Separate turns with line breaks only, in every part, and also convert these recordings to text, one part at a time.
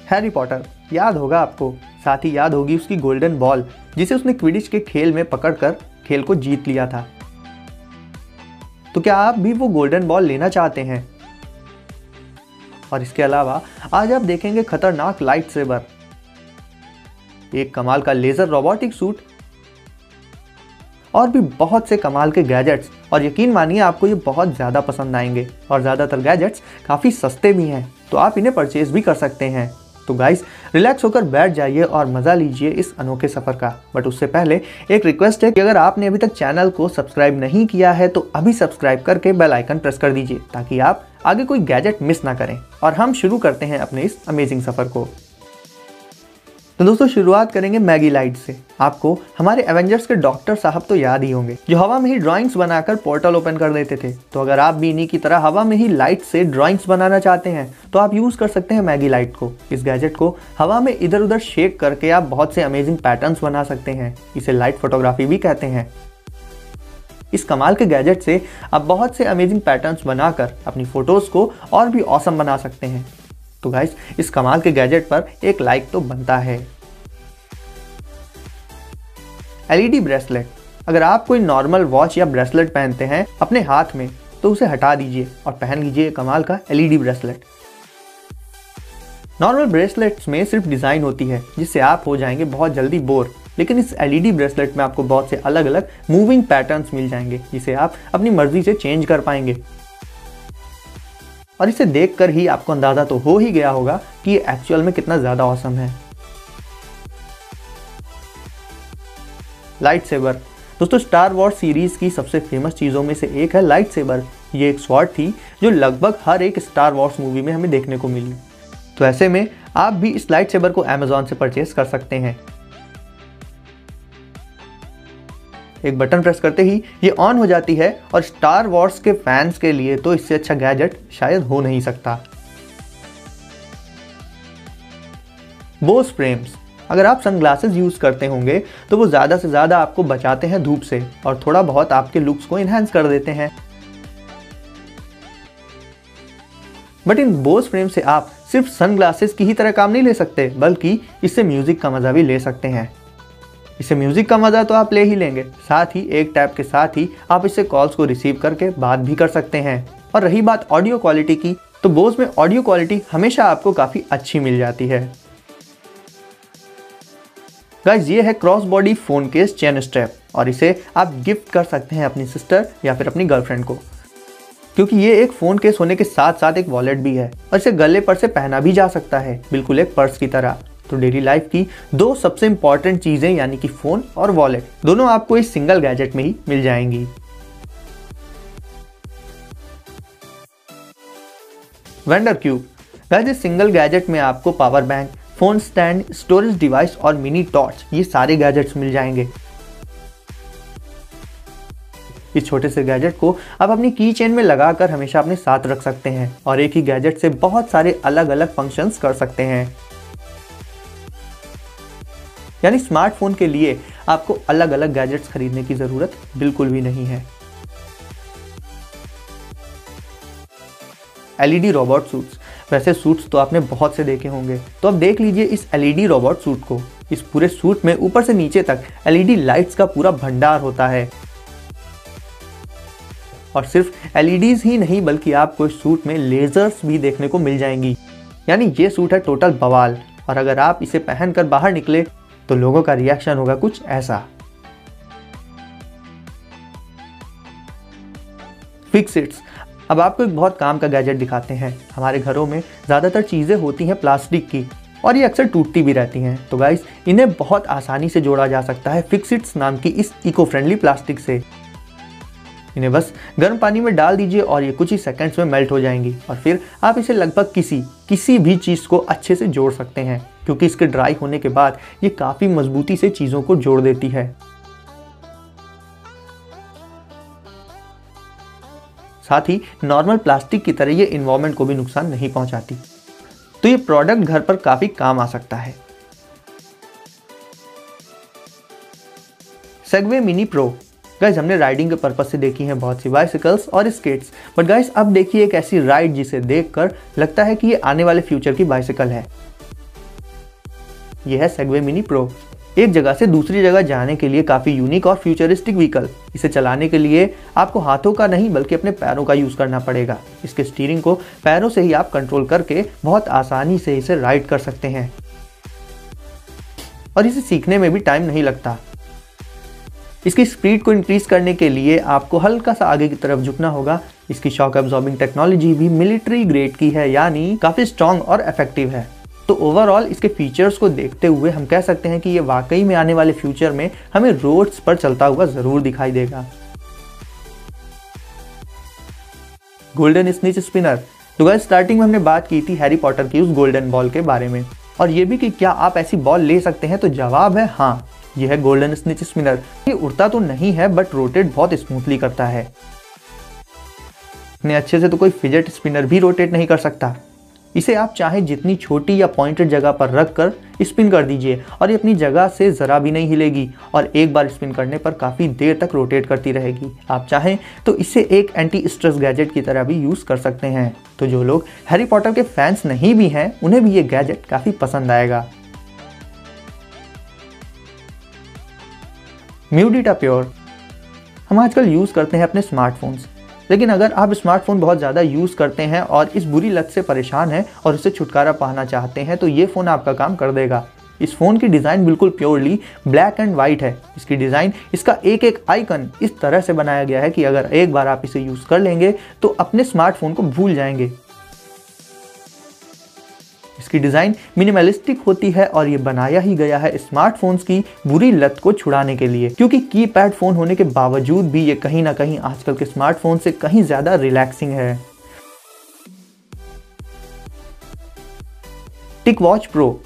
Harry Potter याद होगा आपको, साथ ही याद होगी उसकी गोल्डन बॉल जिसे उसने क्विडिच के खेल में पकड़कर खेल को जीत लिया था। तो क्या आप भी वो गोल्डन बॉल लेना चाहते हैं? और इसके अलावा आज आप देखेंगे खतरनाक लाइट सेबर, एक कमाल का लेजर रोबोटिक सूट और भी बहुत से कमाल के गैजेट्स। और यकीन मानिए आपको ये बहुत ज़्यादा पसंद आएंगे और ज़्यादातर गैजेट्स काफ़ी सस्ते भी हैं, तो आप इन्हें परचेज भी कर सकते हैं। तो गाइस रिलैक्स होकर बैठ जाइए और मज़ा लीजिए इस अनोखे सफ़र का। बट उससे पहले एक रिक्वेस्ट है कि अगर आपने अभी तक चैनल को सब्सक्राइब नहीं किया है तो अभी सब्सक्राइब करके बेल आइकन प्रेस कर दीजिए ताकि आप आगे कोई गैजेट मिस ना करें। और हम शुरू करते हैं अपने इस अमेजिंग सफ़र को। तो दोस्तों शुरुआत करेंगे मैगी लाइट से। आपको हमारे एवेंजर्स के डॉक्टर साहब तो याद ही होंगे, जो हवा में ही ड्राइंग्स बनाकर पोर्टल ओपन कर देते थे। तो अगर आप भी इन्हीं की तरह हवा में ही लाइट से ड्राइंग्स बनाना चाहते हैं तो आप यूज़ कर सकते हैं मैगी लाइट को। इस गैजेट को हवा में इधर उधर शेक करके आप बहुत से अमेजिंग पैटर्न्स बना सकते हैं। इसे लाइट फोटोग्राफी भी कहते हैं। इस कमाल के गैजेट से आप बहुत से अमेजिंग पैटर्न्स बनाकर अपनी फोटोज़ को और भी ऑसम बना सकते हैं। तो गाइस इस कमाल के गैजेट पर एक लाइक तो बनता है। एलईडी ब्रेसलेट, अगर आप कोई नॉर्मल वॉच या ब्रेसलेट पहनते हैं अपने हाथ में तो उसे हटा दीजिए और पहन लीजिए कमाल का एलईडी ब्रेसलेट। नॉर्मल ब्रेसलेट्स में सिर्फ डिज़ाइन होती है जिससे आप हो जाएंगे बहुत जल्दी बोर, लेकिन इस एलईडी ब्रेसलेट में आपको बहुत से अलग अलग मूविंग पैटर्न्स मिल जाएंगे जिसे आप अपनी मर्जी से चेंज कर पाएंगे। और इसे देखकर ही आपको अंदाजा तो हो ही गया होगा कि ये एक्चुअल में कितना ज़्यादा ऑसम है। लाइट सेबर, दोस्तों स्टार वॉर्स सीरीज की सबसे फेमस चीज़ों में से एक है लाइट सेबर। ये एक स्वॉर्ड थी जो लगभग हर एक स्टार वॉर्स मूवी में हमें देखने को मिली। तो ऐसे में आप भी इस लाइट सेबर को अमेज़ॉन से परचेज कर सकते हैं। एक बटन प्रेस करते ही ये ऑन हो जाती है और स्टार वॉर्स के फैंस के लिए तो इससे अच्छा गैजेट शायद हो नहीं सकता। बोस फ्रेम्स, अगर आप सनग्लासेस यूज़ करते होंगे तो वो ज़्यादा से ज़्यादा आपको बचाते हैं धूप से और थोड़ा बहुत आपके लुक्स को इन्हांस कर देते हैं। बट इन बोस फ्रेम से आप सिर्फ सनग्लासेस की ही तरह काम नहीं ले सकते, बल्कि इससे म्यूज़िक का मज़ा भी ले सकते हैं। इससे म्यूज़िक का मज़ा तो आप ले ही लेंगे, साथ ही एक टैप के साथ ही आप इससे कॉल्स को रिसीव करके बात भी कर सकते हैं। और रही बात ऑडियो क्वालिटी की, तो बोस में ऑडियो क्वालिटी हमेशा आपको काफ़ी अच्छी मिल जाती है। गाइस ये है cross body phone case chain strap और इसे आप गिफ्ट कर सकते हैं अपनी सिस्टर या फिर अपनी गर्लफ्रेंड को, क्योंकि ये एक फ़ोन केस होने के साथ साथ एक वॉलेट भी है और इसे गले पर से पहना भी जा सकता है, बिल्कुल एक पर्स की तरह। तो डेली लाइफ की दो सबसे इंपॉर्टेंट चीज़ें यानी कि फ़ोन और वॉलेट दोनों आपको इस सिंगल गैजेट में ही मिल जाएंगी। वेंडर क्यूब, गाइस इस सिंगल गैजेट में आपको power bank, phone stand, storage device और मिनी टॉर्च ये सारे गैजेट्स मिल जाएंगे। इस छोटे से गैजेट को आप अपनी की चेन में लगाकर हमेशा अपने साथ रख सकते हैं और एक ही गैजेट से बहुत सारे अलग अलग फंक्शंस कर सकते हैं। यानी स्मार्टफोन के लिए आपको अलग अलग गैजेट्स खरीदने की जरूरत बिल्कुल भी नहीं है। एलईडी रोबोट सूट्स, वैसे सूट्स तो आपने बहुत से देखे होंगे, तो अब देख लीजिए इस एलईडी रोबोट सूट को। इस पूरे सूट में ऊपर से नीचे तक एलईडी लाइट्स का पूरा भंडार होता है। और सिर्फ एलईडीज ही नहीं बल्कि आपको इस सूट में लेजर्स भी देखने को मिल जाएंगी। यानी ये सूट है टोटल बवाल। और अगर आप इसे पहनकर बाहर निकले तो लोगों का रिएक्शन होगा कुछ ऐसा। फिक्सिट्स, अब आपको एक बहुत काम का गैजेट दिखाते हैं। हमारे घरों में ज़्यादातर चीज़ें होती हैं प्लास्टिक की और ये अक्सर टूटती भी रहती हैं। तो गाइस इन्हें बहुत आसानी से जोड़ा जा सकता है फिक्सिट्स नाम की इस इको फ्रेंडली प्लास्टिक से। इन्हें बस गर्म पानी में डाल दीजिए और ये कुछ ही सेकंड्स में मेल्ट हो जाएंगी और फिर आप इसे लगभग किसी भी चीज़ को अच्छे से जोड़ सकते हैं, क्योंकि इसके ड्राई होने के बाद ये काफ़ी मजबूती से चीज़ों को जोड़ देती है। साथ ही नॉर्मल प्लास्टिक की तरह ये इन्वायरमेंट को भी नुकसान नहीं पहुंचाती। तो ये प्रोडक्ट घर पर काफ़ी काम आ सकता है। सेगवे मिनी प्रो, गाइस हमने राइडिंग के पर्पज से देखी हैं बहुत सी बाइसिकल्स और स्केट्स, बट गाइस अब देखिए एक ऐसी राइड जिसे देखकर लगता है कि ये आने वाले फ्यूचर की बाइसिकल है। ये है सेगवे मिनी प्रो। एक जगह से दूसरी जगह जाने के लिए काफ़ी यूनिक और फ्यूचरिस्टिक व्हीकल। इसे चलाने के लिए आपको हाथों का नहीं बल्कि अपने पैरों का यूज़ करना पड़ेगा। इसके स्टीयरिंग को पैरों से ही आप कंट्रोल करके बहुत आसानी से इसे राइड कर सकते हैं और इसे सीखने में भी टाइम नहीं लगता। इसकी स्पीड को इंक्रीज करने के लिए आपको हल्का सा आगे की तरफ झुकना होगा। इसकी शॉक एब्जॉर्बिंग टेक्नोलॉजी भी मिलिट्री ग्रेड की है, यानी काफ़ी स्ट्रॉन्ग और इफेक्टिव है। तो ओवरऑल इसके फीचर्स को देखते हुए हम कह सकते हैं कि ये वाकई में आने वाले फ्यूचर में हमें रोड्स पर चलता हुआ ज़रूर दिखाई देगा। Golden snitch spinner. तो गाइस स्टार्टिंग में हमने बात की थी हैरी पॉटर की उस गोल्डन बॉल के बारे में और ये भी कि क्या आप ऐसी बॉल ले सकते हैं, तो जवाब है हाँ। यह है गोल्डन स्निच स्पिनर। ये उड़ता तो नहीं है बट रोटेट बहुत स्मूथली करता है। इतने अच्छे से तो कोई फिजेट स्पिनर भी रोटेट नहीं कर सकता। इसे आप चाहे जितनी छोटी या पॉइंटेड जगह पर रख कर स्पिन कर दीजिए और ये अपनी जगह से ज़रा भी नहीं हिलेगी और एक बार स्पिन करने पर काफ़ी देर तक रोटेट करती रहेगी। आप चाहें तो इसे एक एंटी स्ट्रेस गैजेट की तरह भी यूज़ कर सकते हैं। तो जो लोग हैरी पॉटर के फैंस नहीं भी हैं उन्हें भी ये गैजेट काफ़ी पसंद आएगा। म्यूडिटा प्योर। हम आजकल यूज़ करते हैं अपने स्मार्टफोन्स, लेकिन अगर आप स्मार्टफोन बहुत ज़्यादा यूज़ करते हैं और इस बुरी लत से परेशान हैं और इससे छुटकारा पाना चाहते हैं तो ये फ़ोन आपका काम कर देगा। इस फ़ोन की डिज़ाइन बिल्कुल प्योरली ब्लैक एंड वाइट है। इसकी डिज़ाइन, इसका एक एक आइकन इस तरह से बनाया गया है कि अगर एक बार आप इसे यूज़ कर लेंगे तो अपने स्मार्टफोन को भूल जाएंगे। इसकी डिज़ाइन मिनिमलिस्टिक होती है और ये बनाया ही गया है स्मार्टफोन्स की बुरी लत को छुड़ाने के लिए, क्योंकि कीपैड फ़ोन होने के बावजूद भी ये कहीं ना कहीं आजकल के स्मार्टफोन से कहीं ज़्यादा रिलैक्सिंग है। टिक वॉच प्रो।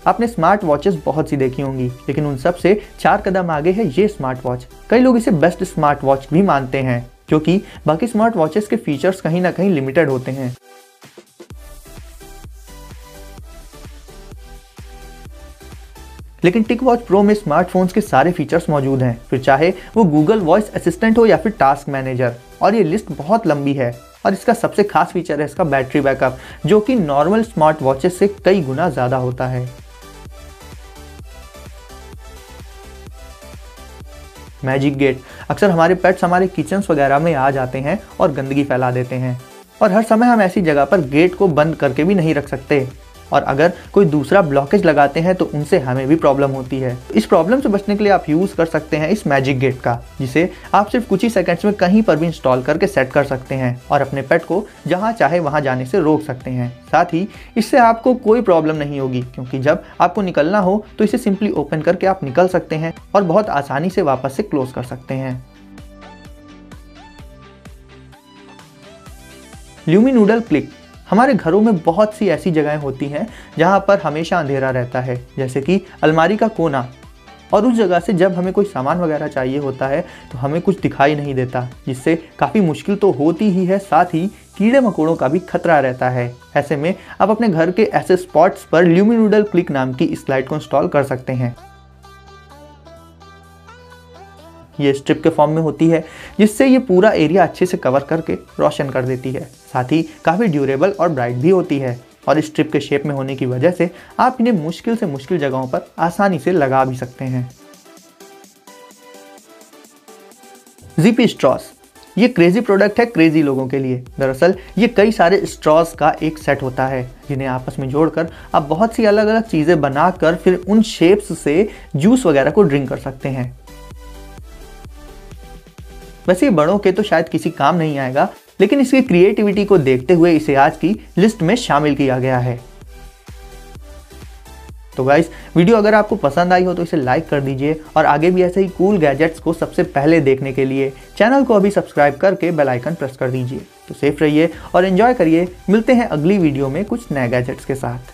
आपने स्मार्ट वॉचेस बहुत सी देखी होंगी, लेकिन उन सब से 4 कदम आगे है ये स्मार्ट वॉच। कई लोग इसे बेस्ट स्मार्ट वॉच भी मानते हैं, क्योंकि बाकी स्मार्ट वॉचेस के फीचर्स कहीं ना कहीं लिमिटेड होते हैं। लेकिन टिक वॉच प्रो में स्मार्टफोन्स के सारे फीचर्स मौजूद हैं, फिर चाहे वो गूगल वॉइस असिस्टेंट हो या फिर टास्क मैनेजर। और ये लिस्ट बहुत लंबी है और इसका सबसे खास फीचर है इसका बैटरी बैकअप, जो कि नॉर्मल स्मार्ट वॉचेस से कई गुना ज़्यादा होता है। Magic gate. अक्सर हमारे पेट्स हमारे किचन्स वगैरह में आ जाते हैं और गंदगी फैला देते हैं और हर समय हम ऐसी जगह पर गेट को बंद करके भी नहीं रख सकते और अगर कोई दूसरा ब्लॉकेज लगाते हैं तो उनसे हमें भी प्रॉब्लम होती है। इस प्रॉब्लम से बचने के लिए आप यूज़ कर सकते हैं इस मैजिक गेट का, जिसे आप सिर्फ कुछ ही सेकंड्स में कहीं पर भी इंस्टॉल करके सेट कर सकते हैं और अपने पेट को जहां चाहे वहां जाने से रोक सकते हैं। साथ ही इससे आपको कोई प्रॉब्लम नहीं होगी, क्योंकि जब आपको निकलना हो तो इसे सिंपली ओपन करके आप निकल सकते हैं और बहुत आसानी से वापस से क्लोज कर सकते हैं। ल्यूमिनूडल क्लिक। हमारे घरों में बहुत सी ऐसी जगहें होती हैं जहां पर हमेशा अंधेरा रहता है, जैसे कि अलमारी का कोना, और उस जगह से जब हमें कोई सामान वगैरह चाहिए होता है तो हमें कुछ दिखाई नहीं देता, जिससे काफ़ी मुश्किल तो होती ही है, साथ ही कीड़े मकोड़ों का भी खतरा रहता है। ऐसे में आप अपने घर के ऐसे स्पॉट्स पर ल्यूमिनूडल क्लिक नाम की इस लाइट को इंस्टॉल कर सकते हैं। ये स्ट्रिप के फॉर्म में होती है, जिससे ये पूरा एरिया अच्छे से कवर करके रोशन कर देती है। साथ ही काफ़ी ड्यूरेबल और ब्राइट भी होती है और स्ट्रिप के शेप में होने की वजह से आप इन्हें मुश्किल से मुश्किल जगहों पर आसानी से लगा भी सकते हैं। Zippy straws. ये क्रेजी प्रोडक्ट है क्रेजी लोगों के लिए। दरअसल ये कई सारे स्ट्रॉस का एक सेट होता है, जिन्हें आपस में जोड़कर आप बहुत सी अलग अलग चीज़ें बनाकर फिर उन शेप्स से जूस वगैरह को ड्रिंक कर सकते हैं। वैसे बड़ों के तो शायद किसी काम नहीं आएगा, लेकिन इसकी क्रिएटिविटी को देखते हुए इसे आज की लिस्ट में शामिल किया गया है। तो गाइस, वीडियो अगर आपको पसंद आई हो तो इसे लाइक कर दीजिए और आगे भी ऐसे ही कूल गैजेट्स को सबसे पहले देखने के लिए चैनल को अभी सब्सक्राइब करके बेल आइकन प्रेस कर दीजिए। तो सेफ रहिए और एंजॉय करिए। मिलते हैं अगली वीडियो में कुछ नए गैजेट्स के साथ।